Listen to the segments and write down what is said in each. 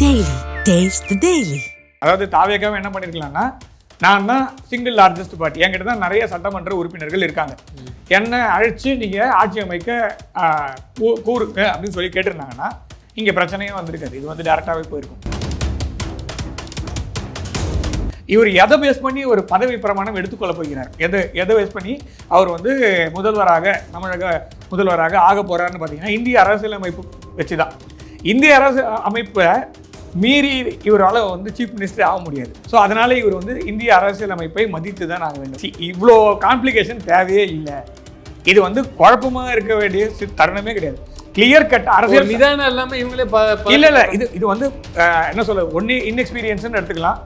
Daily. Taste the Daily. அதாவது தாவேக்காவை என்ன பண்ணிருக்கலாம்னா, நான் தான் சிங்கிள் லார்ஜஸ்ட் பார்ட்டி, என்கிட்ட தான் நிறைய சட்டமன்ற உறுப்பினர்கள் இருக்காங்க, என்னை அழைச்சி நீங்கள் ஆட்சி அமைக்க கூறுங்க அப்படின்னு சொல்லி கேட்டிருந்தாங்கன்னா இங்கே பிரச்சனையே வந்திருக்காது. இது வந்து டேரெக்டாகவே போயிருக்கும். இவர் எதை பேஸ் பண்ணி ஒரு பதவி பிரமாணம் எடுத்துக்கொள்ள போகிறார், எதை பேஸ் பண்ணி அவர் வந்து முதல்வராக, தமிழக முதல்வராக ஆக போகிறாருன்னு பார்த்தீங்கன்னா இந்திய அரசியலமைப்பு வச்சு தான். இந்திய அரசு அமைப்பை மீறி இவரால் வந்து சீஃப் மினிஸ்டர் ஆக முடியாது. ஸோ அதனால் இவர் வந்து இந்திய அரசியலமைப்பை மதித்து தான் ஆக வேண்டும். இவ்வளோ காம்ப்ளிகேஷன் தேவையே இல்லை. இது வந்து குழப்பமாக இருக்க வேண்டிய தருணமே கிடையாது. கிளியர் கட் அரசியல் நிதானம் இல்லாமல் இவங்களே இல்லை இது வந்து என்ன சொல்ல, ஒன்று இன்எக்ஸ்பீரியன்ஸ்னு எடுத்துக்கலாம்.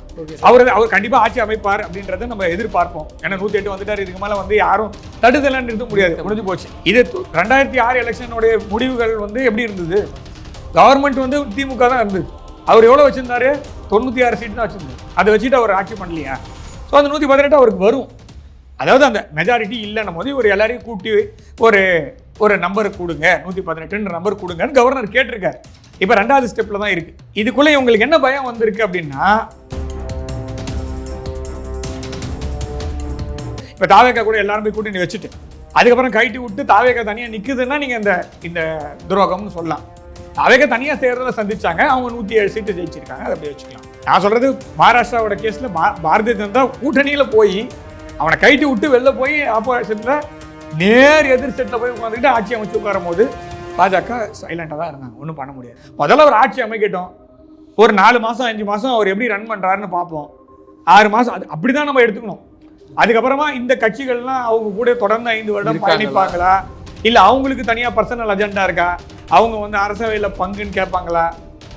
அவர் கண்டிப்பாக ஆட்சி அமைப்பார் அப்படின்றத நம்ம எதிர்பார்ப்போம். ஏன்னா 108 வந்துட்டார், இதுக்கு மேலே வந்து யாரும் தடுதலான்னு இருக்க முடியாது, முடிஞ்சு போச்சு. இது 2006 எலெக்ஷனுடைய முடிவுகள் வந்து எப்படி இருந்தது? கவர்மெண்ட் வந்து திமுக தான் இருந்தது. அவர் எவ்வளோ வச்சிருந்தாரு? 96 சீட் தான் வச்சிருந்தாரு. அதை வச்சுட்டு அவர் ஆட்சி பண்ணலையா? ஸோ அந்த 118 அவருக்கு வரும். அதாவது அந்த மெஜாரிட்டி இல்லைன்னும் போது ஒரு எல்லாரையும் கூட்டி ஒரு நம்பர் கொடுங்க, 118 நம்பர் கொடுங்கன்னு கவர்னர் கேட்டிருக்காரு. இப்போ 2வது ஸ்டெப்பில் தான் இருக்குது. இதுக்குள்ளே உங்களுக்கு என்ன பயம் வந்திருக்கு அப்படின்னா, இப்போ தாவேக்கா கூட எல்லாருமே கூட்டணி வச்சுட்டு அதுக்கப்புறம் கைட்டி விட்டு தாவேக்கா தனியாக நிற்குதுன்னா நீங்கள் இந்த துரோகம்னு சொல்லலாம். தாவேக்கா தனியாக தேர்தலை சந்திச்சாங்க, அவங்க 107 சீட்டு ஜெயிச்சிருக்காங்க, அதை அப்படியே வச்சுக்கலாம். நான் சொல்கிறது மகாராஷ்டிராவோட கேஸில் பாரதிய ஜனதா கூட்டணியில் போய் அவனை கைட்டி விட்டு வெளில போய் ஆப்போசிட்டில் நேர் எதிர் செட்டில் போய் உட்காந்துக்கிட்டு ஆட்சி அமைச்சு உட்காரும் போது பாஜக சைலண்டாக தான் இருந்தாங்க, ஒன்றும் பண்ண முடியாது. முதல்ல ஒரு ஆட்சி அமைக்கட்டும், ஒரு 4 மாதம் 5 மாதம் அவர் எப்படி ரன் பண்ணுறாருன்னு பார்ப்போம். 6 மாதம் அது அப்படி தான் நம்ம எடுத்துக்கணும். அதுக்கப்புறமா இந்த கட்சிகள்லாம் அவங்க கூட தொடர்ந்து 5 வருடம் பயணிப்பாங்களா, இல்லை அவங்களுக்கு தனியாக பர்சனல் அஜெண்டா இருக்கா, அவங்க வந்து அரசவையில் பங்குன்னு கேட்பாங்களா,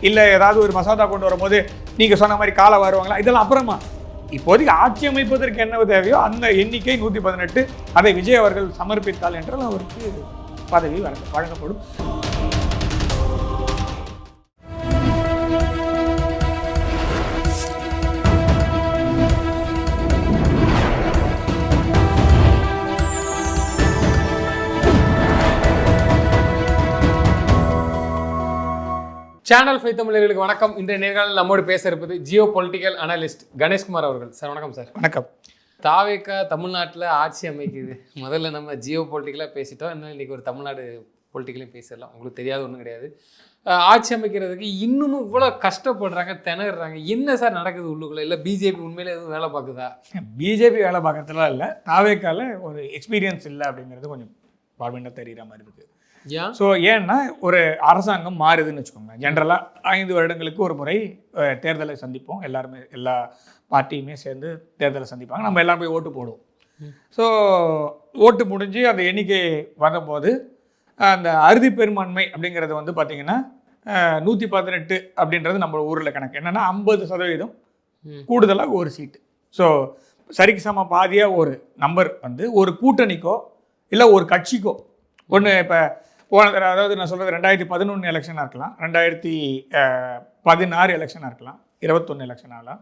இல்லை ஏதாவது ஒரு மசோதா கொண்டு வரும்போது நீங்கள் சொன்ன மாதிரி காலை வருவாங்களா, இதெல்லாம் அப்புறமா. இப்போதைக்கு ஆட்சி அமைப்பதற்கு என்ன தேவையோ அந்த எண்ணிக்கை 118 அதை விஜய் அவர்கள் சமர்ப்பித்தால் என்றால் அவருக்கு பதவி வழங்கப்படும். சேனல் 5 தமிழர்களுக்கு வணக்கம். இன்றைய நேர்காணலில் நம்மோடு பேச இருப்பது ஜியோ பொலிட்டிக்கல் அனலிஸ்ட் கணேஷ்குமார் அவர்கள். சார் வணக்கம். சார் வணக்கம். தாவேக்கா தமிழ்நாட்டில் ஆட்சி அமைக்குது. முதல்ல நம்ம ஜியோ பொலிட்டிக்கலாக பேசிட்டோம், இன்னும் இன்றைக்கி ஒரு தமிழ்நாடு பொலிட்டிக்கலையும் பேசிடலாம். உங்களுக்கு தெரியாத ஒன்றும் கிடையாது. ஆட்சி அமைக்கிறதுக்கு இன்னமும் இவ்வளோ கஷ்டப்படுறாங்க, திணறாங்க. என்ன சார் நடக்குது உள்ளுக்குள்ளே? இல்லை பிஜேபி உண்மையிலே எதுவும் வேலை பார்க்குதா? பிஜேபி வேலை பார்க்கறதுலாம் இல்லை, தாவேக்கால ஒரு எக்ஸ்பீரியன்ஸ் இல்லை அப்படிங்கிறது கொஞ்சம் ப்ராப்ளமாக தெரிகிற மாதிரி இருக்குது. ஸோ ஏன்னா ஒரு அரசாங்கம் மாறுதுன்னு வச்சுக்கோங்க. ஜென்ரலாக 5 வருடங்களுக்கு ஒரு முறை தேர்தலை சந்திப்போம், எல்லாருமே எல்லா பார்ட்டியுமே சேர்ந்து தேர்தலை சந்திப்பாங்க, நம்ம எல்லாம் போய் ஓட்டு போடுவோம். ஸோ ஓட்டு முடிஞ்சு அந்த எண்ணிக்கை வரும்போது அந்த அறுதி பெரும்பான்மை அப்படிங்கிறது வந்து பார்த்திங்கன்னா 118 அப்படின்றது நம்ம ஊரில் கணக்கு என்னென்னா 50% கூடுதலாக ஒரு சீட்டு. ஸோ சரிக்கு சம பாதியாக ஒரு நம்பர் வந்து ஒரு கூட்டணிக்கோ இல்லை ஒரு கட்சிக்கோ ஒன்று. இப்போ அதாவது நான் சொல்கிறது 2011 எலெக்ஷனாக இருக்கலாம், 2016 எலெக்ஷனாக இருக்கலாம், 21 எலெக்ஷன் ஆகலாம்,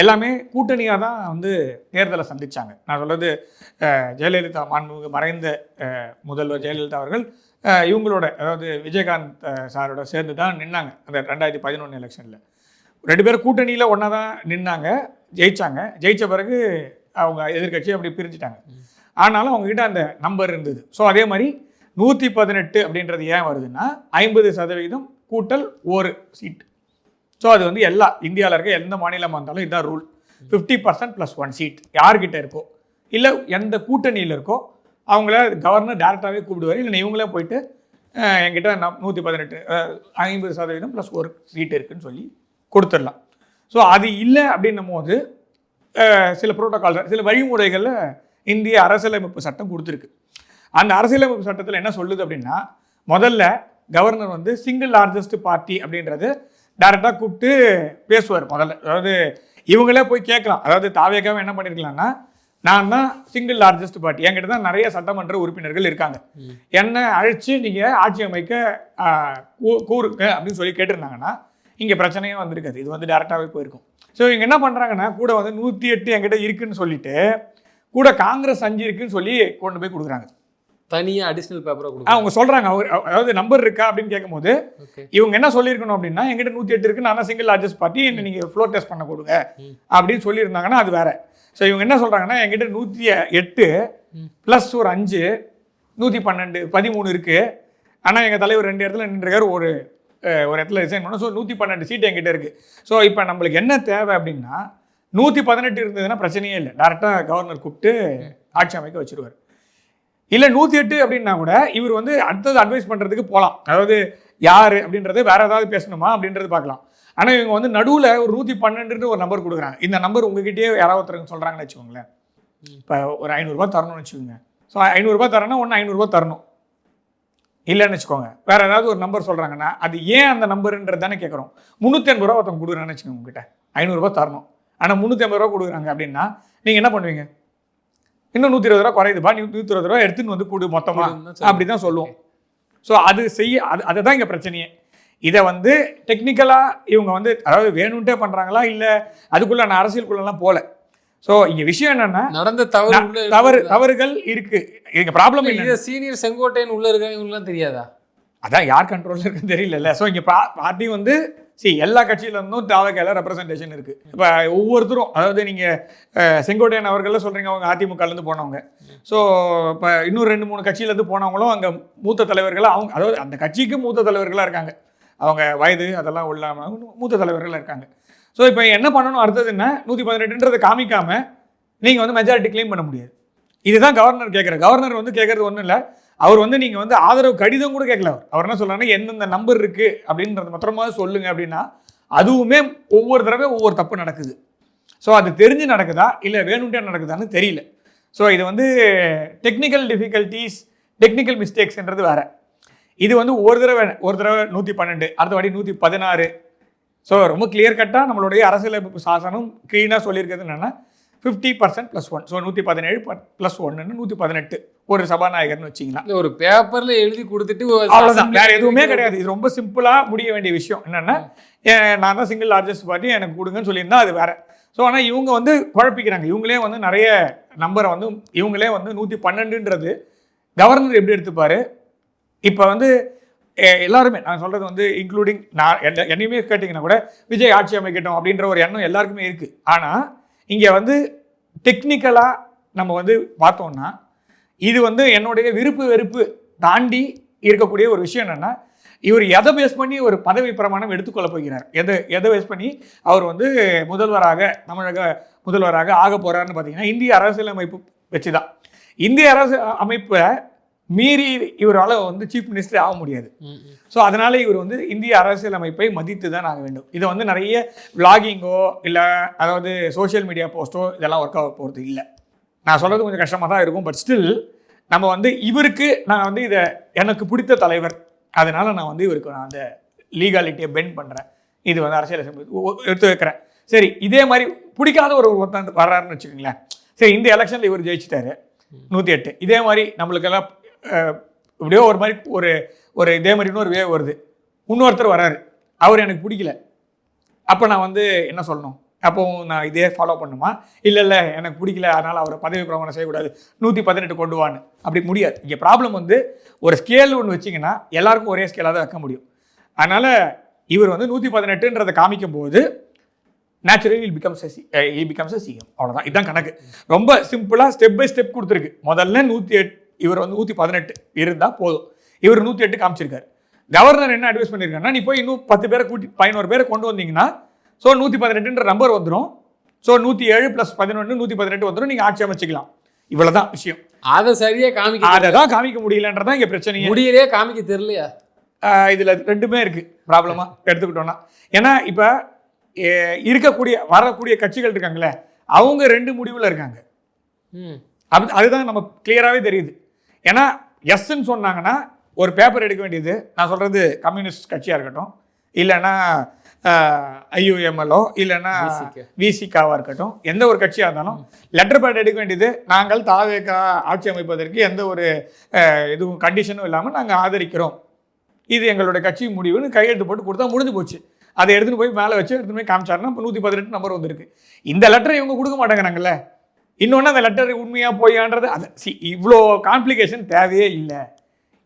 எல்லாமே கூட்டணியாக தான் வந்து தேர்தலை சந்தித்தாங்க. நான் சொல்கிறது ஜெயலலிதா, மாண்புமிகு மறைந்த முதல்வர் ஜெயலலிதா அவர்கள் இவங்களோட, அதாவது விஜயகாந்த் சாரோட சேர்ந்து தான் நின்னாங்க அந்த 2011 எலெக்ஷனில். 2 பேரும் கூட்டணியில் ஒன்றா தான் நின்னாங்க, ஜெயித்தாங்க. ஜெயித்த பிறகு அவங்க எதிர்கட்சி அப்படி பிரிஞ்சுட்டாங்க. ஆனாலும் அவங்ககிட்ட அந்த நம்பர் இருந்தது. ஸோ அதே மாதிரி 118 அப்படின்றது ஏன் வருதுன்னா 50% கூட்டல் ஒரு சீட். ஸோ அது வந்து எல்லா இந்தியாவில் இருக்க எந்த மாநிலமாக இருந்தாலும் இதுதான் ரூல். 50% + 1 சீட் யார்கிட்ட இருக்கோ, இல்லை எந்த கூட்டணியில் இருக்கோ அவங்கள கவர்னர் டேரெக்டாகவே கூப்பிடுவார். இல்லை இவங்களே போயிட்டு என்கிட்ட 118 50% + 1 சீட் இருக்குதுன்னு சொல்லி கொடுத்துடலாம். ஸோ அது இல்லை அப்படின்னும் போது சில புரோட்டோகால், சில வழிமுறைகளில் இந்திய அரசியலமைப்பு சட்டம் கொடுத்துருக்கு. அந்த அரசியலமைப்பு சட்டத்தில் என்ன சொல்லுது அப்படின்னா, முதல்ல கவர்னர் வந்து சிங்கிள் லார்ஜஸ்ட் பார்ட்டி அப்படின்றது டேரெக்டாக கூப்பிட்டு பேசுவார் முதல்ல. அதாவது இவங்களே போய் கேட்கலாம். அதாவது தாவேக்காவை என்ன பண்ணியிருக்கலாம்னா, நான் தான் சிங்கிள் லார்ஜஸ்ட் பார்ட்டி, என்கிட்ட தான் நிறைய சட்டமன்ற உறுப்பினர்கள் இருக்காங்க, என்னை அழைச்சி நீங்கள் ஆட்சி அமைக்க கூறுங்க அப்படின்னு சொல்லி கேட்டிருந்தாங்கன்னா இங்கே பிரச்சனையே வந்திருக்காது. இது வந்து டேரெக்டாகவே போயிருக்கும். ஸோ இவங்க என்ன பண்ணுறாங்கன்னா, கூட வந்து 108 என்கிட்ட இருக்குன்னு சொல்லிட்டு கூட காங்கிரஸ் 5 இருக்குன்னு சொல்லி கொண்டு போய் கொடுக்குறாங்க. தனியாக அடிஷ்னல் பேப்பராக கொடுக்கும். அவங்க சொல்கிறாங்க, அதாவது நம்பர் இருக்கா அப்படின்னு கேட்கும்போது இவங்க என்ன சொல்லியிருக்கணும் அப்படின்னா, எங்கிட்ட 108 இருக்குது, நான் சிங்கிள் லார்ஜஸ்ட் பார்ட்டி, என்ன நீங்கள் ஃப்ளோர் டெஸ்ட் பண்ண கொடுங்க அப்படின்னு சொல்லியிருந்தாங்கன்னா அது வேற. ஸோ இவங்க என்ன சொல்கிறாங்கன்னா, எங்கிட்ட 108 ப்ளஸ் ஒரு 5 112 13 இருக்குது. ஆனால் எங்கள் தலைவர் 2 இடத்துல நின்றுருக்காரு, ஒரு இடத்துல ரிசைன் பண்ணோம். ஸோ 112 சீட் என்கிட்ட இருக்குது. ஸோ இப்போ நம்மளுக்கு என்ன தேவை அப்படின்னா, 118 இருந்ததுன்னா பிரச்சனையே இல்லை, டேரெக்டாக கவர்னர் கூப்பிட்டு ஆட்சி அமைக்க வச்சுருவார். இல்லை 108 அப்படின்னா கூட இவர் வந்து அடுத்தது அட்வைஸ் பண்ணுறதுக்கு போகலாம், அதாவது யார் அப்படின்றது வேற ஏதாவது பேசணுமா அப்படின்றது பார்க்கலாம். ஆனால் இவங்க வந்து நடுவில் ஒரு 112 ஒரு நம்பர் கொடுக்குறாங்க. இந்த நம்பர் உங்ககிட்டயே யாராவது ஒருத்தருங்க சொல்கிறாங்கன்னு வச்சுக்கோங்களேன். இப்போ ஒரு 500 ரூபா தரணும்னு வச்சுக்கோங்க. ஸோ 500 ரூபா தரேன்னா ஒன்று 500 ரூபா தரணும், இல்லைன்னு வச்சுக்கோங்க வேற ஏதாவது ஒரு நம்பர் சொல்கிறாங்கன்னா அது ஏன் அந்த நம்பருன்றது தானே கேட்குறோம். 380 ரூபா ஒருத்தவங்க கொடுக்குறாங்கன்னு வச்சுக்கோங்க, உங்ககிட்ட 500 ரூபா தரணும், ஆனால் 380 ரூபா கொடுக்குறாங்க அப்படின்னா நீங்கள் என்ன பண்ணுவீங்க? இன்னும் 120 ரூபா குறையுதுப்பா, 120 ரூபா எடுத்துன்னு வந்து கொடு மொத்தமாக, அப்படி தான் சொல்லுவோம். ஸோ அது அதை தான் இங்கே பிரச்சனையே. இதை வந்து டெக்னிக்கலாக இவங்க வந்து அதாவது வேணும்ட்டே பண்ணுறாங்களா இல்லை அதுக்குள்ளே நான் அரசியலுக்குள்ளெல்லாம் போகல. ஸோ இங்கே விஷயம் என்னன்னா, நடந்த தவறுகள் இருக்கு. இங்க ப்ராப்ளம் இல்லை. சீனியர் செங்கோட்டையன் உள்ள இருக்காங்கலாம் தெரியாதா? அதான் யார் கண்ட்ரோலில் இருக்குன்னு தெரியல. ஸோ இங்கே பார்ட்டி வந்து எல்லா கட்சியில இருந்தும் தாவகையில ரெப்ரசன்டேஷன் இருக்கு. இப்போ ஒவ்வொருத்தரும், அதாவது நீங்கள் செங்கோட்டையன் அவர்கள சொல்றீங்க, அவங்க அதிமுகலேருந்து போனவங்க. ஸோ இப்போ இன்னும் 2-3 கட்சியிலேருந்து போனவங்களும் அங்கே மூத்த தலைவர்களாக, அவங்க அதாவது அந்த கட்சிக்கு மூத்த தலைவர்களாக இருக்காங்க. அவங்க வயது அதெல்லாம் இல்லாமல் மூத்த தலைவர்களாக இருக்காங்க. ஸோ இப்போ என்ன பண்ணணும், அடுத்தது என்ன, 118ன்றதை காமிக்காம நீங்கள் வந்து மெஜாரிட்டி கிளைம் பண்ண முடியாது. இதுதான் கவர்னர் கேட்குறாரு. கவர்னர் வந்து கேட்கறது ஒன்றும் இல்லை, அவர் வந்து நீங்கள் வந்து ஆதரவு கடிதம் கூட கேட்கல. அவர் என்ன சொல்கிறாங்கன்னா, எந்தெந்த நம்பர் இருக்குது அப்படின்றது மாத்திரமா சொல்லுங்க அப்படின்னா, அதுவுமே ஒவ்வொரு தடவை ஒவ்வொரு தப்பு நடக்குது. ஸோ அது தெரிஞ்சு நடக்குதா இல்லை வேணும்ட்டே நடக்குதான்னு தெரியல. ஸோ இது வந்து டெக்னிக்கல் டிஃபிகல்ட்டிஸ், டெக்னிக்கல் மிஸ்டேக்ஸ்ன்றது வேற. இது வந்து ஒரு தடவை 112, அடுத்த வாட்டி 116. ஸோ ரொம்ப கிளியர் கட்டாக நம்மளுடைய அரசியலமைப்பு சாசனம் க்ளீனாக சொல்லியிருக்கிறது என்னென்னா 50% +1. ஸோ 117 + 1 118 ஒரு சபாநாயகர்னு வச்சிங்கன்னா, ஒரு பேப்பரில் எழுதி கொடுத்துட்டு அவ்வளோதான், வேறு எதுவுமே கிடையாது. இது ரொம்ப சிம்பிளாக முடிய வேண்டிய விஷயம். என்னென்னா, நான் தான் சிங்கிள் லார்ஜஸ்ட் பார்ட்டி, எனக்கு கொடுங்கன்னு சொல்லியிருந்தா அது வேறு. ஸோ ஆனால் இவங்க வந்து குழப்பிக்கிறாங்க. இவங்களே வந்து நிறைய நம்பரை வந்து இவங்களே வந்து 112ன்றது கவர்னர் எப்படி எடுத்துப்பார். இப்போ வந்து எல்லாருமே நான் சொல்கிறது வந்து இன்க்ளூடிங் நான் என்னையுமே கேட்டிங்கன்னா கூட விஜய் ஆட்சி அமைக்கட்டும் அப்படின்ற ஒரு எண்ணம் எல்லாருக்குமே இருக்குது. ஆனால் இங்கே வந்து டெக்னிக்கலாக நம்ம வந்து பார்த்தோம்னா, இது வந்து என்னுடைய விருப்பு வெறுப்பு தாண்டி இருக்கக்கூடிய ஒரு விஷயம். என்னென்னா, இவர் எதை பேஸ் பண்ணி ஒரு பதவி பிரமாணம் எடுத்துக்கொள்ள போகிறார், எதை பேஸ் பண்ணி அவர் வந்து தமிழக முதல்வராக ஆக போகிறாருன்னு பார்த்தீங்கன்னா, இந்திய அரசியலமைப்பு வச்சு தான். இந்திய அரசு அமைப்பை மீறி இவரால் வந்து சீஃப் மினிஸ்டர் ஆக முடியாது. ஸோ அதனால இவர் வந்து இந்திய அரசியலமைப்பை மதித்து தான் ஆக வேண்டும். இதை வந்து நிறைய விளாகிங்கோ இல்லை அதாவது சோஷியல் மீடியா போஸ்ட்டோ இதெல்லாம் ஒர்க் ஆக போகிறது இல்லை. நான் சொல்கிறது கொஞ்சம் கஷ்டமாக தான் இருக்கும். பட் ஸ்டில் நம்ம வந்து இவருக்கு நான் வந்து இதை எனக்கு பிடித்த தலைவர், அதனால நான் வந்து இவருக்கு நான் அந்த லீகாலிட்டியை பெண்ட் பண்ணுறேன், இது வந்து அரசியல் எடுத்து வைக்கிறேன். சரி, இதே மாதிரி பிடிக்காத ஒருத்தன் வர்றாருன்னு வச்சுக்கோங்களேன். சரி, இந்த எலெக்ஷனில் இவர் ஜெயிச்சிட்டாரு 108, இதே மாதிரி நம்மளுக்கெல்லாம் இப்படியோ ஒரு மாதிரி ஒரு இதே மாதிரி இன்னொரு வேவ் வருது, இன்னொருத்தர் வர்றாரு, அவர் எனக்கு பிடிக்கல, அப்போ நான் வந்து என்ன சொல்லணும்? அப்போ நான் இதே ஃபாலோ பண்ணுமா? இல்லை எனக்கு பிடிக்கல அதனால் அவரை பதவி பிரமாணம் செய்யக்கூடாது 118 கொண்டு வான்னு, அப்படி முடியாது. இங்கே ப்ராப்ளம் வந்து ஒரு ஸ்கேல் ஒன்று வச்சிங்கன்னா எல்லாருக்கும் ஒரே ஸ்கேலாக தான் வைக்க முடியும். அதனால் இவர் வந்து 118ன்றதை காமிக்கும் போது naturally he becomes a CM. அவ்வளோதான், இதுதான் கணக்கு. ரொம்ப சிம்பிளாக ஸ்டெப் பை ஸ்டெப் கொடுத்துருக்கு. முதல்ல 108, இவர் வந்து 118 இருந்தால் போதும். இவர் 108 காமிச்சிருக்காரு. கவர்னர் என்ன அட்வைஸ் பண்ணியிருக்காருன்னா, நீ போய் இன்னும் 10 பேரை கூட்டி 11 பேரை கொண்டு வந்தீங்கன்னா ஸோ 118ன்ற நம்பர் வந்துடும். ஸோ 107 + 11 118 வந்துடும், நீங்கள் ஆட்சி அமைச்சிக்கலாம். இவ்வளோதான் விஷயம். அதை சரியாக அதை தான் காமிக்க முடியலன்றதான் இங்கே பிரச்சனை. முடியலே காமிக்க தெரியலையா? இதில் ரெண்டுமே இருக்குது ப்ராப்ளமாக எடுத்துக்கிட்டோன்னா. ஏன்னா இப்போ வரக்கூடிய கட்சிகள் இருக்காங்களே, அவங்க 2 முடிவில் இருக்காங்க. அதுதான் நம்ம கிளியராகவே தெரியுது. ஏன்னா எஸ்ன்னு சொன்னாங்கன்னா ஒரு பேப்பர் எடுக்க வேண்டியது, நான் சொல்கிறது கம்யூனிஸ்ட் கட்சியாக இருக்கட்டும், இல்லைன்னா IUMLO, இல்லைன்னா VCKவாக இருக்கட்டும், எந்த ஒரு கட்சியாக இருந்தாலும் லெட்டர் பேட் எடுக்க வேண்டியது, நாங்கள் தாவேகா ஆட்சி அமைப்பதற்கு எந்த ஒரு இதுவும் கண்டிஷனும் இல்லாமல் நாங்கள் ஆதரிக்கிறோம், இது எங்களுடைய கட்சி முடிவுன்னு கையெழுத்து போட்டு கொடுத்தா முடிஞ்சு போச்சு. அதை எடுத்துகிட்டு போய் மேலே வச்சு எடுத்துகிட்டு போய் காமிச்சாருன்னா இப்போ 118 நம்பர் வந்திருக்கு. இந்த லெட்டரை இவங்க கொடுக்க மாட்டேங்கிறாங்கல்ல. இன்னொன்று அந்த லெட்டர் உண்மையா பொய்யான்றது அது இவ்வளோ காம்ப்ளிகேஷன் தேவையே இல்லை.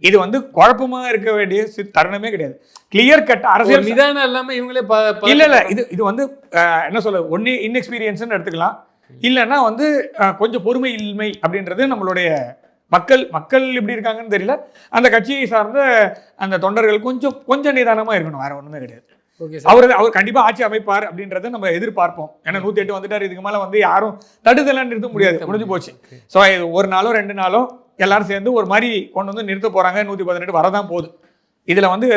இது வந்து குழப்பமா இருக்க வேண்டிய தருணமே கிடையாது. கிளியர் கட் அரசியல் நிதானம் இல்லாம இவங்களே இல்ல இது வந்து என்ன சொல்ல ஒன்னு இன்எக்ஸ்பீரியன்ஸ்னு எடுத்துக்கலாம், இல்லைன்னா வந்து கொஞ்சம் பொறுமை இன்மை அப்படின்றது நம்மளுடைய மக்கள் இப்படி இருக்காங்கன்னு தெரியல. அந்த கட்சியை சார்ந்த அந்த தொண்டர்கள் கொஞ்சம் நிதானமா இருக்கணும், வேற ஒண்ணுமே கிடையாது. அவர் கண்டிப்பா ஆட்சி அமைப்பார் அப்படின்றத நம்ம எதிர்பார்ப்போம். ஏன்னா 108 வந்துட்டாரு, இதுக்கு மேல வந்து யாரும் தடுதலாம் நிறுத்த முடியாது, முடிஞ்சு போச்சு. ஸோ இது ஒரு நாளோ 2 நாளோ எல்லாரும் சேர்ந்து ஒரு மாதிரி கொண்டு வந்து நிறுத்த போறாங்க. 118 வரதான் போகுது. இதுல வந்து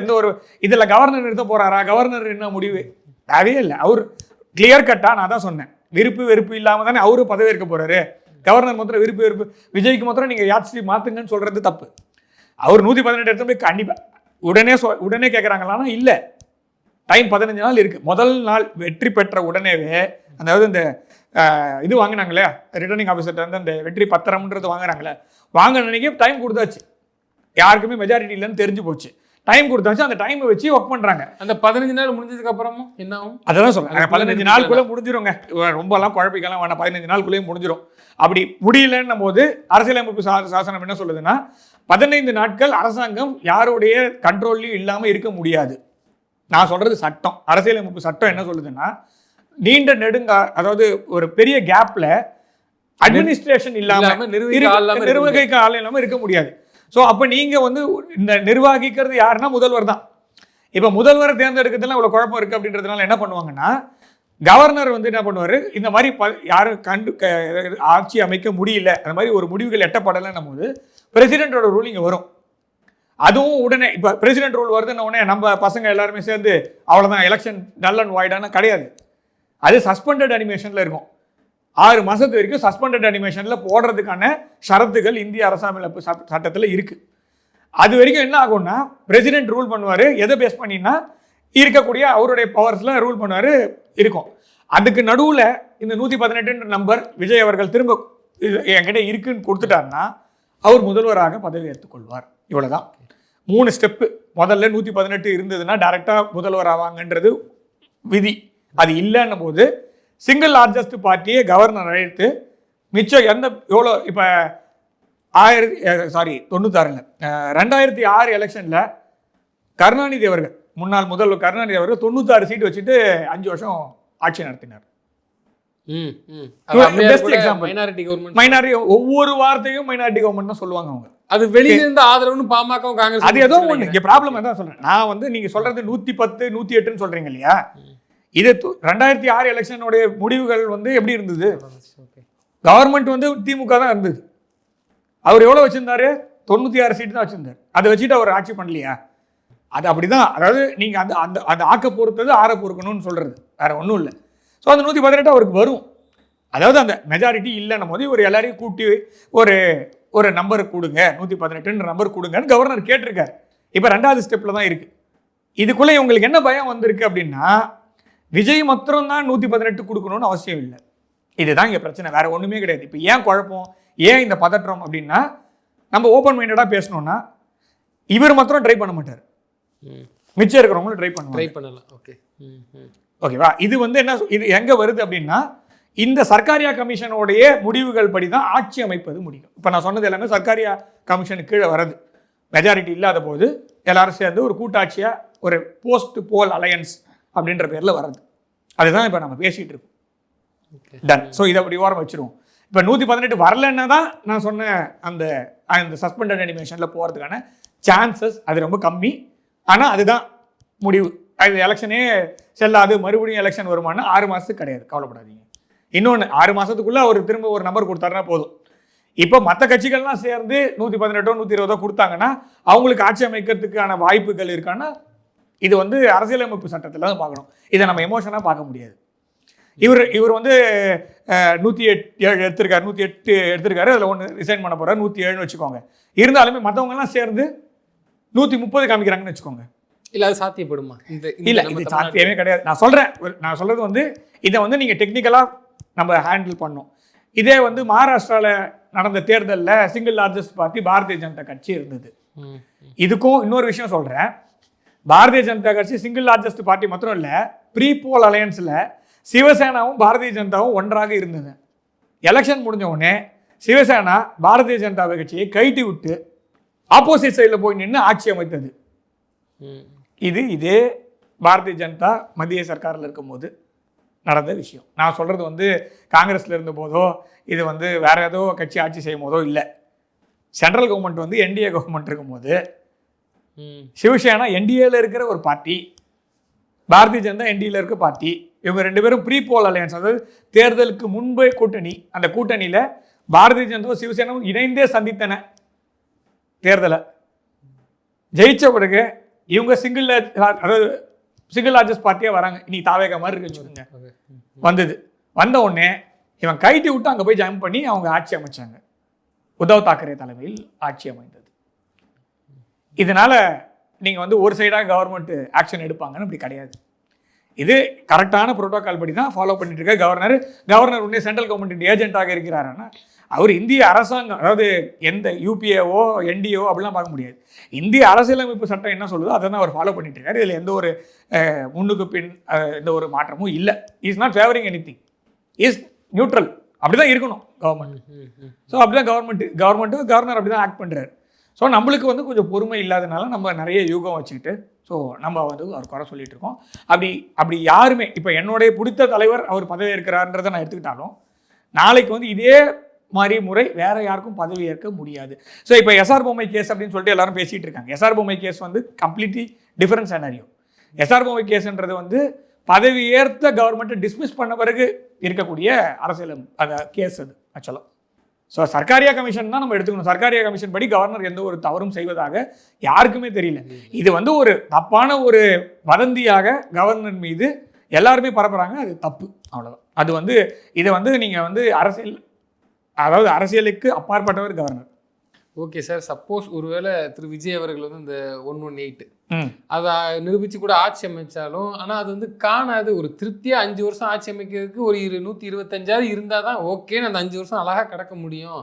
இதுல கவர்னர் நிறுத்த போறாரா, கவர்னர் என்ன முடிவு தேவையே இல்லை. அவர் கிளியர் கட்டா நான் தான் சொன்னேன், விருப்பு வெறுப்பு இல்லாம தானே அவரு பதவியேற்க போறாரு. கவர்னர் மாத்திரம் விருப்பு வெறுப்பு, விஜய்க்கு மாத்திரம் நீங்க யாட்சி மாத்துங்கன்னு சொல்றது தப்பு. அவர் 118 எடுத்து போய் கண்டிப்பா உடனே கேட்கறாங்களான்னா இல்ல, டைம் 15 நாள் இருக்கு. முதல் நாள் வெற்றி பெற்ற உடனேவே, அதாவது இந்த இது வாங்கினாங்களே ரிட்டர்னிங் ஆஃபீஸர்ட்ட வந்து அந்த வெற்றி பத்திரம்ன்றது வாங்குறாங்களே, வாங்க நினைக்க டைம் கொடுத்தாச்சு. யாருக்குமே மெஜாரிட்டி இல்லைன்னு தெரிஞ்சு போச்சு. டைம் கொடுத்தாச்சு, அந்த டைமை வச்சு ஒர்க் பண்றாங்க. அந்த 15 நாள் முடிஞ்சதுக்கு அப்புறமும் என்ன ஆகும்? அதான் சொல்றேன், 15 நாளுக்குள்ள முடிஞ்சிருங்க. ரொம்ப எல்லாம் குழப்பிக்கலாம் வேணாம், 15 நாளுக்குள்ளேயே முடிஞ்சிடும். அப்படி முடியலன்னும் போது அரசியலமைப்பு சாசனம் என்ன சொல்லுதுன்னா, 15 நாட்கள் அரசாங்கம் யாருடைய கண்ட்ரோல்லையும் இல்லாம இருக்க முடியாது. நான் சொல்றது சட்டம், அரசியலமைப்பு சட்டம் என்ன சொல்லுதுன்னா, நீண்ட அதாவது ஒரு பெரிய கேப்ல அட்மினிஸ்ட்ரேஷன் இல்லாம நிர்வகிக்க ஆள் இல்லாம இருக்க முடியாது. ஸோ அப்ப நீங்க வந்து இந்த நிர்வகிக்கிறது யாருன்னா முதல்வர் தான். இப்ப முதல்வரை தேர்ந்தெடுக்கிறதுலாம் இவ்வளவு குழப்பம் இருக்கு அப்படின்றதுனால என்ன பண்ணுவாங்கன்னா, கவர்னர் வந்து என்ன பண்ணுவாரு, இந்த மாதிரி யாரும் ஆட்சி அமைக்க முடியல, அந்த மாதிரி ஒரு முடிவுகள் எட்டப்படலைன்னும் போது பிரசிடென்டோட ரூலிங் வரும். அதுவும் உடனே இப்ப பிரசிடென்ட் ரூல் வருதுன்னு உடனே நம்ம பசங்க எல்லாருமே சேர்ந்து அவ்வளவுதான் எலெக்ஷன் டல் அண்ட் வாய்டான கிடையாது. அது சஸ்பெண்டட் அனிமேஷன்ல இருக்கும். 6 மாசத்து வரைக்கும் சஸ்பெண்டட் அனிமேஷன்ல போடுறதுக்கான ஷரத்துகள் இந்திய அரசியலமைப்பு சட்டத்தில் இருக்கு. அது வரைக்கும் என்ன ஆகும்னா, பிரசிடென்ட் ரூல் பண்ணுவாரு, எதை பேஸ் பண்ணினா இருக்கக்கூடிய அவருடைய பவர்ஸ்ல ரூல் பண்ணுவாரு இருக்கும். அதுக்கு நடுவில் இந்த 118 நம்பர் விஜய் அவர்கள் திரும்ப என்கிட்ட இருக்குன்னு கொடுத்துட்டாருன்னா அவர் முதல்வராக பதவி ஏற்றுக்கொள்வார். இவ்வளவுதான் 3 ஸ்டெப்பு. முதல்ல 118 இருந்ததுன்னா டைரக்டா முதல்வர் ஆவாங்கன்றது விதி. அது இல்லைன்னும் போது சிங்கிள் லார்ஜஸ்ட் பார்ட்டியை கவர்னர் அழைத்து மிச்சம் எவ்வளோ இப்போ 2006 எலெக்ஷன்ல கருணாநிதி அவர்கள், முன்னாள் முதல்வர் கருணாநிதி அவர்கள் 96 சீட் வச்சுட்டு 5 வருஷம் ஆட்சி நடத்தினார். மைனாரிட்டி ஒவ்வொரு வார்த்தையும் மைனாரிட்டி கவர்மெண்ட் தான் சொல்லுவாங்க அவங்க. அது வெளியில இருந்து ஆதரவுன்னு பாமக காங்கிரஸ், அது ஏதோ ஒண்ணு. இங்க ப்ராப்ளம் தான் சொல்றேன் நான் வந்து, நீங்க சொல்றது 110 108 சொல்றீங்க இல்லையா, இது 2006 எலெக்ஷனுடைய முடிவுகள் வந்து எப்படி இருந்தது? கவர்மெண்ட் வந்து திமுக தான் இருந்தது. அவர் எவ்வளவு வச்சிருந்தாரு? 96 சீட் தான் வச்சிருந்தாரு. அதை வச்சுட்டு அவர் ஆட்சி பண்ணலையா? அது அப்படிதான். அதாவது நீங்க அந்த ஆக்க பொறுத்தது ஆற பொறுக்கணும்னு சொல்றது, வேற ஒன்றும் இல்லை. ஸோ அந்த 118 அவருக்கு வரும். அதாவது அந்த மெஜாரிட்டி இல்லைன்னும் போது ஒரு எல்லாரையும் கூட்டி ஒரு நம்பர் கொடுங்க, 118 நம்பர் கொடுங்கன்னு கவர்னர் கேட்டிருக்காரு. இப்போ 2வது ஸ்டெப்ல தான் இருக்கு. இதுக்குள்ள உங்களுக்கு என்ன பயம் வந்திருக்கு அப்படின்னா, விஜய் மாத்திரம் தான் 118 கொடுக்கணும்னு அவசியம் இல்லை. இதுதான் இங்கே பிரச்சனை, வேற ஒன்றுமே கிடையாது. இப்போ ஏன் குழப்பம், ஏன் இந்த பதற்றம் அப்படின்னா, நம்ம ஓப்பன் மைண்டடாக பேசணும்னா இவர் மாத்திரம் ட்ரை பண்ண மாட்டார், மிச்சம் இருக்கிறவங்களும் ட்ரை பண்ணலாம். ஓகேவா? இது வந்து என்ன, இது எங்கே வருது அப்படின்னா, இந்த சர்க்காரியா கமிஷனுடைய முடிவுகள் படி தான் ஆட்சி அமைப்பது முடியும். இப்போ நான் சொன்னது எல்லாமே சர்க்காரியா கமிஷனுக்கு கீழே வருது. மெஜாரிட்டி இல்லாத போது எல்லாரும் சேர்ந்து ஒரு கூட்டாட்சியாக ஒரு போஸ்ட் போல் அலையன்ஸ் அப்படின்ற பேரில் வர்றது. அதுதான் இப்போ நம்ம பேசிகிட்டு இருக்கோம். டன். ஸோ இதை அப்படி ஓரம் வச்சிருவோம். இப்போ 118 வரலன்னா தான் நான் சொன்ன அந்த சஸ்பெண்டட் அனிமேஷனில் போகிறதுக்கான சான்சஸ் அது ரொம்ப கம்மி. ஆனால் அதுதான் முடிவு. அது எலெக்ஷனே செல்லாது, மறுபடியும் எலெக்ஷன் வருமானா 6 மாதத்துக்கு கிடையாது, கவலைப்படாதீங்க. இன்னொன்று 6 மாதத்துக்குள்ளே அவர் திரும்ப ஒரு நம்பர் கொடுத்தாருன்னா போதும். இப்போ மற்ற கட்சிகள்லாம் சேர்ந்து 118 120 கொடுத்தாங்கன்னா அவங்களுக்கு ஆட்சி அமைக்கிறதுக்கான வாய்ப்புகள் இருக்கான்னா, இது வந்து அரசியலமைப்பு சட்டத்தில் தான் பார்க்கணும். இதை நம்ம எமோஷனாக பார்க்க முடியாது. இவர் வந்து 107 எடுத்திருக்காரு, 108 எடுத்திருக்காரு, அதில் ஒன்று ரிசைன் பண்ண போகிறார், 107 வச்சுக்கோங்க. இருந்தாலுமே மற்றவங்கலாம் சேர்ந்து 130 காமிக்கிறாங்கன்னு வச்சுக்கோங்க. இல்லை அது சாத்தியப்படுமா? இல்லை, இது சாத்தியமே கிடையாது. நான் சொல்கிறது வந்து இதை வந்து நீங்கள் டெக்னிக்கலாக நம்ம ஹேண்டில் பண்ணோம். இதே வந்து மகாராஷ்டிராவில் நடந்த தேர்தலில் single largest party Bharatiya Janata கட்சி இருந்தது. இதுக்கும் இன்னொரு விஷயம் சொல்கிறேன். பாரதிய ஜனதா கட்சி சிங்கிள் லார்ஜஸ்ட் பார்ட்டி மாத்திரம் இல்லை, ப்ரீ போல் அலையன்ஸில் சிவசேனாவும் பாரதிய ஜனதாவும் ஒன்றாக இருந்தது. எலெக்ஷன் முடிஞ்ச உடனே சிவசேனா பாரதிய ஜனதா கட்சியை கைட்டி விட்டு ஆப்போசிட் சைடில் போய் நின்று ஆட்சி அமைத்தது. இதே பாரதிய ஜனதா மத்திய சர்க்காரில் இருக்கும்போது நடந்த விஷயம். நான் சொல்கிறது வந்து காங்கிரஸில் இருந்த போதோ இது வந்து வேற ஏதோ கட்சி ஆட்சி செய்யும் போதோ இல்லை. சென்ட்ரல் கவர்மெண்ட் வந்து என்டிஏ கவர்மெண்ட் இருக்கும்போது சிவசேனா என்டிஏல இருக்கிற ஒரு பார்ட்டி, பாரதிய ஜனதா என்டிஏல இருக்க பார்ட்டி, இவங்க ரெண்டு பேரும் ப்ரீ போல் அலையன்ஸ், அதாவது தேர்தலுக்கு முன்பே கூட்டணி. அந்த கூட்டணியில் பாரதிய ஜனதா சிவசேனாவும் இணைந்தே சந்தித்தன. தேர்தலை ஜெயிச்ச பிறகு இவங்க சிங்கிள் லார்ஜஸ்ட் பார்ட்டியாக வராங்க. இனி தாவேகா மாதிரி இருக்கு வச்சுக்கோங்க. வந்த உடனே இவன் கைட்டி விட்டு அங்கே போய் ஜாயின் பண்ணி அவங்க ஆட்சி அமைச்சாங்க. உத்தவ் தாக்கரே தலைமையில் ஆட்சி அமைந்தது. இதனால நீங்கள் வந்து ஒரு சைடாக கவர்மெண்ட் ஆக்ஷன் எடுப்பாங்கன்னு அப்படி கிடையாது. இது கரெக்டான ப்ரோட்டோகால் படி தான் ஃபாலோ பண்ணிட்டு இருக்க கவர்னர் உடனே சென்ட்ரல் கவர்மெண்ட் ஏஜென்ட்டாக இருக்கிறாருன்னா அவர் இந்திய அரசாங்கம், அதாவது எந்த யூபிஏவோ என்டிஓ அப்படிலாம் பார்க்க முடியாது. இந்திய அரசியலமைப்பு சட்டம் என்ன சொல்லுதோ அதை தான் அவர் ஃபாலோ பண்ணிட்டு இருக்காரு. இதில் எந்த ஒரு முன்னுக்கு பின் எந்த ஒரு மாற்றமும் இல்லை. Is not favouring anything, is neutral. அப்படி தான் இருக்கணும் கவர்மெண்ட். ஸோ அப்படி தான் கவர்னர் அப்படி தான் ஆக்ட் பண்ணுறாரு. ஸோ நம்மளுக்கு வந்து கொஞ்சம் பொறுமை இல்லாதனால நம்ம நிறைய யூகம் வச்சுக்கிட்டு ஸோ நம்ம வந்து அவர் குறை சொல்லிட்டு இருக்கோம். அப்படி யாருமே இப்போ என்னுடைய பிடித்த தலைவர் அவர் பதவி ஏற்கிறார்ன்றதை நான் எடுத்துக்கிட்டாலும் நாளைக்கு வந்து இதே மாதிரி முறை வேற யாருக்கும் பதவி ஏற்க முடியாது. ஸோ இப்போ எஸ்ஆர் பொம்மை கேஸ் அப்படின்னு சொல்லிட்டு எல்லாரும் பேசிகிட்டு இருக்காங்க. எஸ்ஆர் பொம்மை கேஸ் வந்து கம்ப்ளீட்லி டிஃபரன்ஸ் சினாரியோ. எஸ்ஆர் பொம்மை கேஸ்ன்றது வந்து பதவி ஏற்ற கவர்மெண்ட்டை டிஸ்மிஸ் பண்ண பிறகு இருக்கக்கூடிய அரசியல் அந்த கேஸ் அது ஆக்சுவலாக. ஸோ சர்க்காரியா கமிஷன் தான் நம்ம எடுத்துக்கணும். சர்க்காரியா கமிஷன் படி கவர்னர் எந்த ஒரு தவறும் செய்வதாக யாருக்குமே தெரியல. இது வந்து ஒரு தப்பான ஒரு வதந்தியாக கவர்னர் மீது எல்லாருமே பரப்புறாங்க. அது தப்பு, அவ்வளோதான். அது வந்து இதை வந்து நீங்கள் வந்து அரசியலுக்கு அப்பாற்பட்டவர் கவர்னர். ஓகே சார், சப்போஸ் ஒருவேளை திரு விஜய் அவர்கள் வந்து இந்த 118 அதை நிரூபித்து கூட ஆட்சி அமைச்சாலும், ஆனால் அது வந்து காணாது. ஒரு திருப்தியாக 5 வருஷம் ஆட்சி அமைக்கிறதுக்கு ஒரு 125 இருந்தால் தான் ஓகேன்னு அந்த 5 வருஷம் அழகாக கிடக்க முடியும்.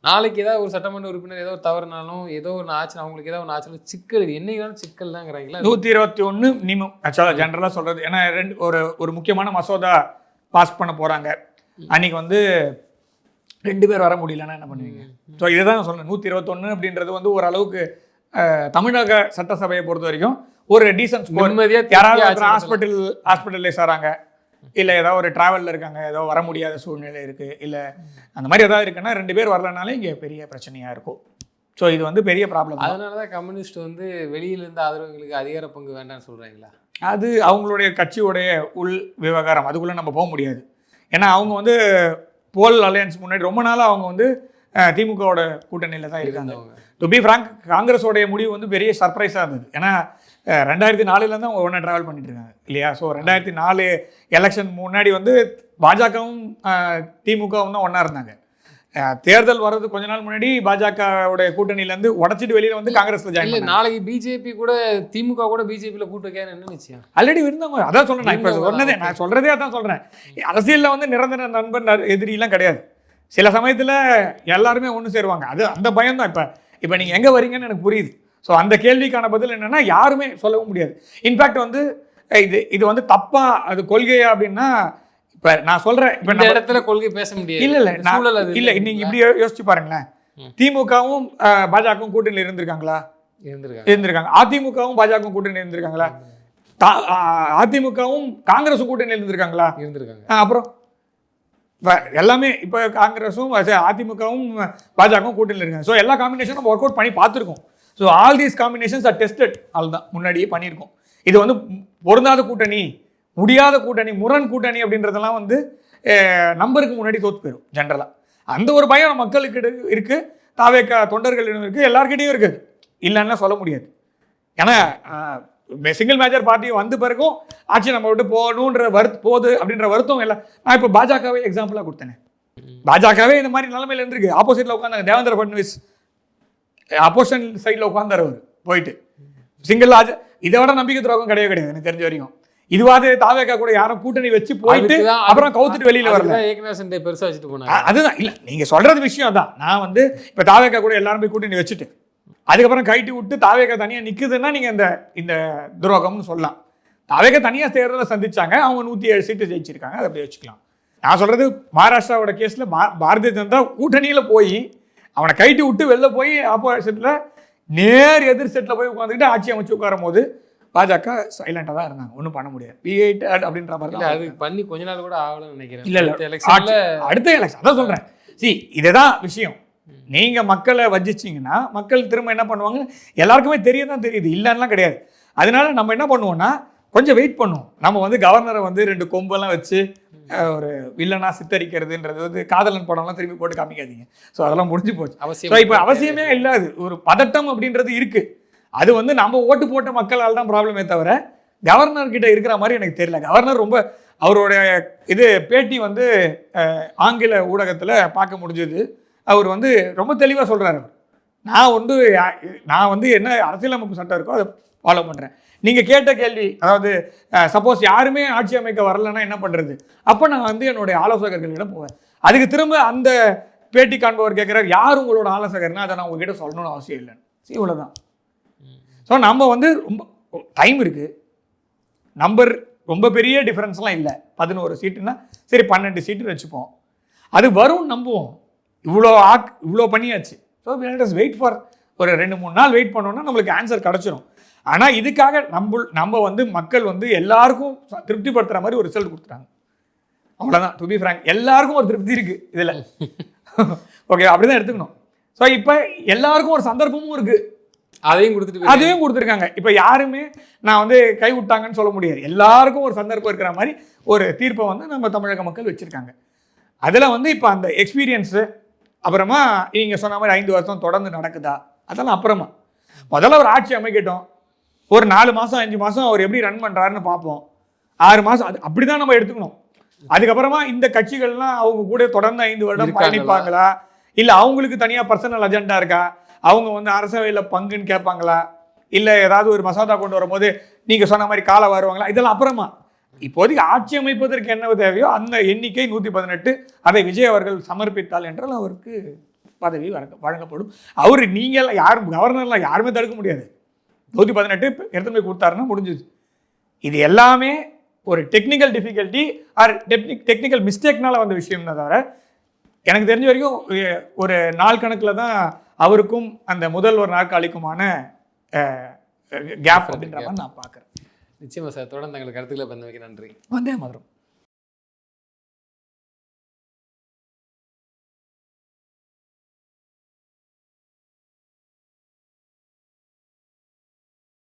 நாளைக்கு ஏதாவது ஒரு சட்டமன்ற உறுப்பினர் ஏதோ ஒரு தவறுனாலும் ஏதோ ஒரு ஆச்சு, அவங்களுக்கு ஏதாவது ஒன்று ஆச்சுனாலும் சிக்கல். இது என்னைக்கான சிக்கல் தாங்கிறாங்களா? 121 மினிமம் ஆக்சுவலாக ஜென்ரலாக சொல்கிறது. ஏன்னா ஒரு முக்கியமான மசோதா பாஸ் பண்ண போகிறாங்க. அன்றைக்கி வந்து 2 பேர் வர முடியலன்னா என்ன பண்ணுவீங்க? ஸோ இதை தான் சொல்கிறேன். 121 அப்படின்றது வந்து ஓரளவுக்கு தமிழக சட்டசபையை பொறுத்த வரைக்கும் ஒரு டீசன்ட் ஸ்கோர். யாராவது ஹாஸ்பிட்டல்லைஸ் ஆகிறாங்க, இல்லை ஏதாவது ஒரு ட்ராவலில் இருக்காங்க, ஏதோ வர முடியாத சூழ்நிலை இருக்குது, இல்லை அந்த மாதிரி ஏதாவது இருக்குன்னா 2 பேர் வரலனாலே இங்கே பெரிய பிரச்சனையாக இருக்கும். ஸோ இது வந்து பெரிய ப்ராப்ளம். அதனால தான் கம்யூனிஸ்ட் வந்து வெளியிலேருந்து ஆதரவுகளுக்கு அதிகார பங்கு வேண்டாம்னு சொல்கிறாங்களா? அது அவங்களுடைய கட்சியோடைய உள் விவகாரம். அதுக்குள்ளே நம்ம போக முடியாது. ஏன்னா அவங்க வந்து போல் அலையன்ஸ் முன்னாடி ரொம்ப நாளாக அவங்க வந்து திமுகவோட கூட்டணியில் தான் இருக்காங்க. டு பி ஃப்ராங்க், காங்கிரஸோடைய முடிவு வந்து பெரிய சர்ப்ரைஸாக இருந்தது. ஏன்னா 2004 அவங்க ஒன்றா ட்ராவல் பண்ணிட்டு இருக்காங்க இல்லையா? ஸோ 2004 எலெக்ஷன் முன்னாடி வந்து பாஜகவும் திமுகவும் தான் ஒன்றா இருந்தாங்க. தேர்தல் வர்றது கொஞ்ச நாள் முன்னாடி பாஜகவுடைய கூட்டணியிலேருந்து உடச்சிட்டு வெளியில் வந்து காங்கிரஸில் ஜாயின் பண்ணி நாளைக்கு பிஜேபி கூட திமுக கூட பிஜேபியில் கூட்டு வைக்க என்ன நிச்சயம்? ஆல்ரெடி இருந்தவங்க. அதான் சொல்கிறேன். நான் இப்போ சொன்னதே, நான் சொல்கிறதே அதான் சொல்கிறேன். அரசியலில் வந்து நிரந்தர நண்பன் எதிரிலாம் கிடையாது. சில சமயத்தில் எல்லாருமே ஒன்று சேருவாங்க. அது அந்த பயம் தான். இப்போ நீங்கள் எங்கே வரீங்கன்னு எனக்கு புரியுது. ஸோ அந்த கேள்விக்கான பதில் என்னென்னா யாருமே சொல்லவும் முடியாது. இன்ஃபேக்ட் வந்து இது வந்து தப்பா அது கொள்கையா அப்படின்னா இப்போ நான் சொல்கிறேன், இப்போ இந்த இடத்துல கொள்கை பேச முடியாது. இல்லை நீங்கள் இப்படி யோசிச்சு பாருங்களேன். திமுகவும் பாஜகவும் கூட்டணியில் இருந்திருக்காங்களா? இருந்திருக்காங்க. அதிமுகவும் பாஜகவும் கூட்டணியில் இருந்திருக்காங்களா? அதிமுகவும் காங்கிரஸும் கூட்டணியில் இருந்திருக்காங்களா? இருந்திருக்காங்க. அப்புறம் எல்லாமே இப்போ காங்கிரஸும் அதிமுகவும் பாஜகவும் கூட்டணியில் இருக்காங்க. ஸோ எல்லா காம்பினேஷனும் ஒர்க் அவுட் பண்ணி பார்த்துருக்கோம். So all these combinations are tested. அதுதான் முன்னாடியே பண்ணியிருக்கோம். இது வந்து பொருந்தாத கூட்டணி, முடியாத கூட்டணி, முரண் கூட்டணி அப்படின்றதெல்லாம் வந்து நம்பருக்கு முன்னாடி தோற்று போயிடும் ஜென்ரலாக. அந்த ஒரு பயம் மக்களுக்கு இருக்குது, தாவேக்கா தொண்டர்களிடம் இருக்குது, எல்லாருக்கிட்டையும் இருக்குது. இல்லைன்னா சொல்ல முடியாது. ஏன்னா சிங்கிள் மேஜர் பார்ட்டி வந்த பிறகும் ஆட்சி நம்ம விட்டு போகணுன்ற போகுது அப்படின்ற வருத்தம் இல்லை. நான் இப்போ பாஜகவே எக்ஸாம்பிளாக கொடுத்தேனே. பாஜகவே இந்த மாதிரி நிலைமையில் இருந்திருக்கு. ஆப்போசிட்டில் உட்காந்தாங்க தேவேந்திர ஃபட்னவிஸ், அப்போசிஷன் சைடில் உட்காந்தார் அவர் போயிட்டு. சிங்கிள் இதை விட நம்பிக்கை துரோகம் கிடையவே கிடையாது எனக்கு தெரிஞ்ச வரைக்கும். இதுவாது தாவேக்கா கூட யாரும் கூட்டணி வச்சு போயிட்டு அப்புறம் கவுத்துட்டு வெளியில வரல. பெருசா வச்சுட்டு போனாங்க. அதுதான் இல்லை நீங்க சொல்றது விஷயம் தான். நான் வந்து இப்ப தாவேக்கா கூட எல்லாரும் போய் கூட்டணி வச்சுட்டு அதுக்கப்புறம் கைட்டி விட்டு தாவேக்கா தனியா நிக்குதுன்னா நீங்க இந்த துரோகம்னு சொல்லலாம். தாவேக்கா தனியா தேர்தலை சந்திச்சாங்க, அவங்க 107 சீட்டு ஜெயிச்சிருக்காங்க, அதை அப்படி வச்சுக்கலாம். நான் சொல்கிறது மகாராஷ்டிராவோட கேஸில் பாரதிய ஜனதா கூட்டணியில் போய் அவனை கைட்டி விட்டு வெளில போய் ஆப்போசிட்டில் நேர் எதிர் செட்டில் போய் உட்காந்துக்கிட்டு ஆட்சி அமைச்சு உட்காரும் போது பாஜக சைலண்டாக தான் இருந்தாங்க, ஒன்றும் பண்ண முடியாது. அப்படின்ற மாதிரி அது பண்ணி கொஞ்ச நாள் கூட ஆகலன்னு நினைக்கிறேன். இல்லை அடுத்த எலெக்ஷன் அதான் சொல்கிறேன். இதுதான் விஷயம். நீங்கள் மக்களை வஞ்சிச்சிங்கன்னா மக்கள் திரும்ப என்ன பண்ணுவாங்க, எல்லாருக்குமே தெரியதான் தெரியுது, இல்லைன்னா கிடையாது. அதனால நம்ம என்ன பண்ணுவோம்னா கொஞ்சம் வெயிட் பண்ணுவோம். நம்ம வந்து கவர்னரை வந்து 2 கொம்பெல்லாம் வச்சு ஒரு வில்லனா சித்தரிக்கிறதுன்றது வந்து காதலன் படம்லாம் திரும்பி போட்டு காமிக்காதீங்க. ஸோ அதெல்லாம் முடிஞ்சு போச்சு. ஸோ இப்போ அவசியமே இல்லாது ஒரு பதட்டம் அப்படின்றது இருக்குது. அது வந்து நம்ம ஓட்டு போட்ட மக்களால் தான் ப்ராப்ளமே தவிர கவர்னர்கிட்ட இருக்கிற மாதிரி எனக்கு தெரியல. கவர்னர் ரொம்ப அவருடைய பேட்டி வந்து ஆங்கில ஊடகத்தில் பார்க்க முடிஞ்சது. அவர் வந்து ரொம்ப தெளிவாக சொல்கிறாரு. நான் வந்து என்ன அரசியலமைப்பு சட்டம் இருக்கோ அதை ஃபாலோ பண்ணுறேன். நீங்கள் கேட்ட கேள்வி, அதாவது சப்போஸ் யாருமே ஆட்சி அமைக்க வரலன்னா என்ன பண்ணுறது, அப்போ நான் வந்து என்னுடைய ஆலோசகர்களிடம் போவேன். அதுக்கு திரும்ப அந்த பேட்டி காண்பவர் கேட்குறாரு, யார் உங்களோட ஆலோசகர்னா அதை நான் உங்ககிட்ட சொல்லணும்னு அவசியம் இல்லைன்னு. இவ்வளோதான். ஸோ நம்ம வந்து ரொம்ப டைம் இருக்குது. நம்பர் ரொம்ப பெரிய டிஃப்ரென்ஸ்லாம் இல்லை. 11 சீட்டுன்னா சரி 12 சீட்டு வச்சுப்போம், அது வரும் நம்புவோம். இவ்வளோ பண்ணியாச்சு. So let us wait for ஒரு 2-3 நாள் வெயிட் பண்ணோன்னா நம்மளுக்கு ஆன்சர் கிடச்சிரும். ஆனால் இதுக்காக நம்ம வந்து மக்கள் வந்து எல்லாருக்கும் திருப்திப்படுத்துகிற மாதிரி ஒரு ரிசல்ட் கொடுத்துட்டாங்க. அவ்வளோதான். டு பி ஃப்ராங்க் எல்லாருக்கும் ஒரு திருப்தி இருக்குது இதில். ஓகே, அப்படி தான் எடுத்துக்கணும். ஸோ இப்போ எல்லாருக்கும் ஒரு சந்தர்ப்பமும் இருக்குது, அதையும் கொடுத்துருக்காங்க. இப்போ யாருமே நான் வந்து கை விட்டாங்கன்னு சொல்ல முடியாது. எல்லாருக்கும் ஒரு சந்தர்ப்பம் இருக்கிற மாதிரி ஒரு தீர்ப்பை வந்து நம்ம தமிழக மக்கள் வச்சுருக்காங்க. அதில் வந்து இப்போ அந்த எக்ஸ்பீரியன்ஸு அப்புறமா நீங்கள் சொன்ன மாதிரி 5 வருஷம் தொடர்ந்து நடக்குதா, அதெல்லாம் அப்புறமா. முதல்ல ஒரு ஆட்சி அமைக்கட்டும், ஒரு 4 மாதம் 5 மாதம் அவர் எப்படி ரன் பண்ணுறாருன்னு பார்ப்போம். 6 மாதம் அது அப்படி தான் நம்ம எடுத்துக்கணும். அதுக்கப்புறமா இந்த கட்சிகள்லாம் அவங்க கூட தொடர்ந்து 5 வருடம் பயணிப்பாங்களா, இல்லை அவங்களுக்கு தனியாக பர்சனல் அஜெண்டா இருக்கா, அவங்க வந்து அரசவையில் பங்குன்னு கேட்பாங்களா, இல்லை ஏதாவது ஒரு மசோதா கொண்டு வரும்போது நீங்கள் சொன்ன மாதிரி காலை வருவாங்களா, இதெல்லாம் அப்புறமா. இப்போதைக்கு ஆட்சி அமைப்பதற்கு என்ன தேவையோ அந்த எண்ணிக்கை 118 அதை விஜய் அவர்கள் சமர்ப்பித்தால் என்றால் அவருக்கு பதவி வழங்கப்படும். அவர் நீங்கள் யாரும் கவர்னர்லாம் யாருமே தடுக்க முடியாது. 118 எடுத்துன்னு போய் கொடுத்தாருன்னா முடிஞ்சுது. இது எல்லாமே ஒரு டெக்னிக்கல் டிஃபிகல்ட்டி ஆர் டெக்னிக்கல் மிஸ்டேக்னால வந்த விஷயம் தான் தவிர எனக்கு தெரிஞ்ச வரைக்கும் ஒரு நாள் கணக்கில் தான் அவருக்கும் அந்த முதல்வர் நாற்காலிக்குமான கேப் அப்படின்ற மாதிரி நான் பார்க்குறேன். நிச்சயமா சார். தொடர்ந்து எங்களுக்கு கருத்துக்களை பண்ண வைக்க நன்றி. வந்தே மாதிரம்.